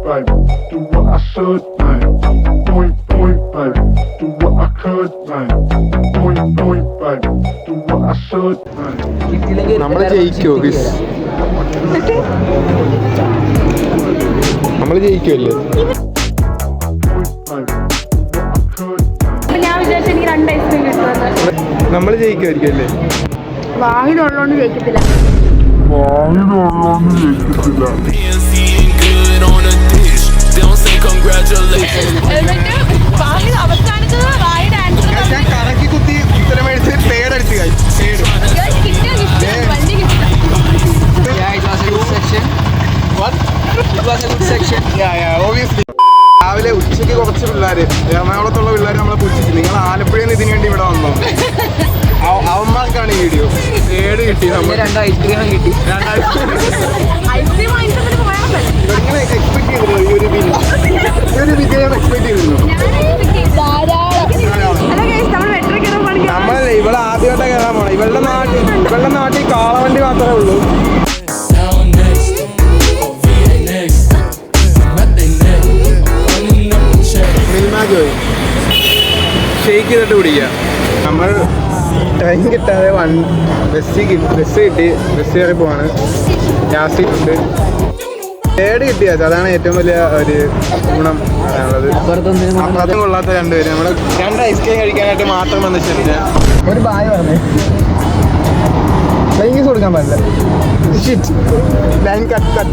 baby. Do what I should, baby. Point, point, baby. Do what I could, baby. Point, point, baby. Do what I should, baby. നമ്മൾ ജയിക്കോ ഗിസ്? നമ്മൾ ജയിക്കുമല്ലേ? നമ്മൾ ജയിക്കുമായിരിക്കും അല്ലേ? വാഹിലുള്ളോണ്ട് ജയിക്കത്തില്ല. ഞാൻ കറക്കി കുത്തി ഉത്തരമെടുത്ത് പേടടിച്ച് രാവിലെ ഉച്ചയ്ക്ക് കുറച്ച് പിള്ളേർ എറണാകുളത്തുള്ള പിള്ളേർ നമ്മളെ പുച്ഛിച്ചു. നിങ്ങൾ ആലപ്പുഴയിൽ നിന്ന് ഇതിനു വേണ്ടി ഇവിടെ വന്നോ? അവന്മാർക്കാണ് ഈ വീഡിയോ. ഏട് കിട്ടി നമ്മൾ ഐസ്ക്രീം കിട്ടി. ഇങ്ങനെ എക്സ്പെക്ട് ചെയ്തിരുന്നു ഈ ഒരു വിജയം എക്സ്പെക്ട് ചെയ്തിരുന്നു. നമ്മളല്ലേ ഇവിടെ ആദ്യമായിട്ട് കയറാൻ പോണം. ഇവളുടെ നാട്ടിൽ കാളവണ്ടി മാത്രമേ ഉള്ളൂ. മിൽമാജോയ് ഷെയ്ക്ക് ചെയ്തിട്ട് കുടിക്കുക. നമ്മൾ ടൈം കിട്ടാതെ ബസ് കിട്ടി. ബസ് കയറി പോവാണ്. യാസിട്ടുണ്ട്. ഏട് കിട്ടിയാൽ അതാണ് ഏറ്റവും വലിയ ഒരു ഗുണം പറയാനുള്ളത്. അപ്പുറത്തും കൊള്ളാത്ത രണ്ടുപേരും നമ്മൾ 2 ഐസ്ക്രീം കഴിക്കാനായിട്ട് മാത്രം വന്നിട്ടുണ്ട്. ഒരു ബായ് പറഞ്ഞേ. ലൈംഗിസ് കൊടുക്കാൻ പാടില്ല. Line cut.